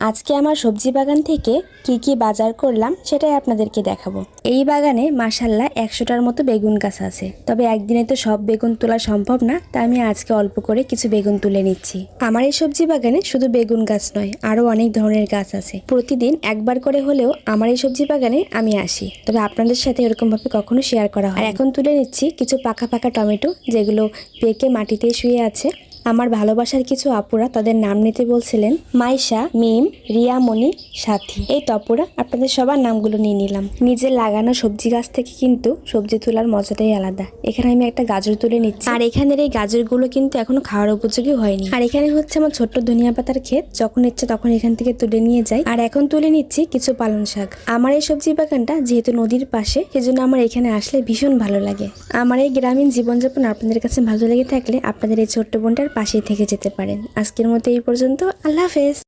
আজকে আমার সবজি বাগান থেকে কি বাজার করলাম সেটাই আপনাদেরকে দেখাবো। এই বাগানে মাশাআল্লাহ 100টার মতো বেগুন গাছ আছে। তবে একদিনে তো সব বেগুন তোলা সম্ভব না, তাই আমি আজকে অল্প করে কিছু বেগুন তুলে নিচ্ছি। আমার এই সবজি বাগানে শুধু বেগুন গাছ নয়, আরো অনেক ধরনের গাছ আছে। প্রতিদিন একবার করে হলেও আমার এই সবজি বাগানে আমি আসি, তবে আপনাদের সাথে এরকম ভাবে কখনো শেয়ার করা হয়। আর এখন তুলে নিচ্ছি কিছু পাকা পাকা টমেটো, যেগুলো পেকে মাটিতে শুয়ে আছে। আমার ভালোবাসার কিছু আপুরা তাদের নাম নিতে বলছিলেন, মাইশা, মিম, রিয়ামণি, সাথী। এই টপুরা আপনাদের সবার নামগুলো নিয়ে নিলাম। নিজের লাগানো সবজি গাছ থেকে কিন্তু সবজি তোলার মজাটাই আলাদা। এখানে আমি একটা গাজর তুলে নিচ্ছি, আর এখানের এই গাজরগুলো কিন্তু এখনো খাওয়ার উপযোগী হয়নি। আর এখানে হচ্ছে আমার ছোট্ট ধনিয়া পাতার ক্ষেত, যখন ইচ্ছে তখন এখান থেকে তুলে নিয়ে যাই। আর এখন তুলে নিচ্ছি কিছু পালং শাক। আমার এই সবজি বাগানটা যেহেতু নদীর পাশে, সেজন্য আমার এখানে আসলে ভীষণ ভালো লাগে। আমার এই গ্রামীণ জীবনযাপন আপনাদের কাছে ভালো লেগে থাকলে আপনাদের এই ছোট্ট বোনটার পাশেই থেকে যেতে পারেন। আজকের মতো এই পর্যন্ত, আল্লাহ হাফেজ।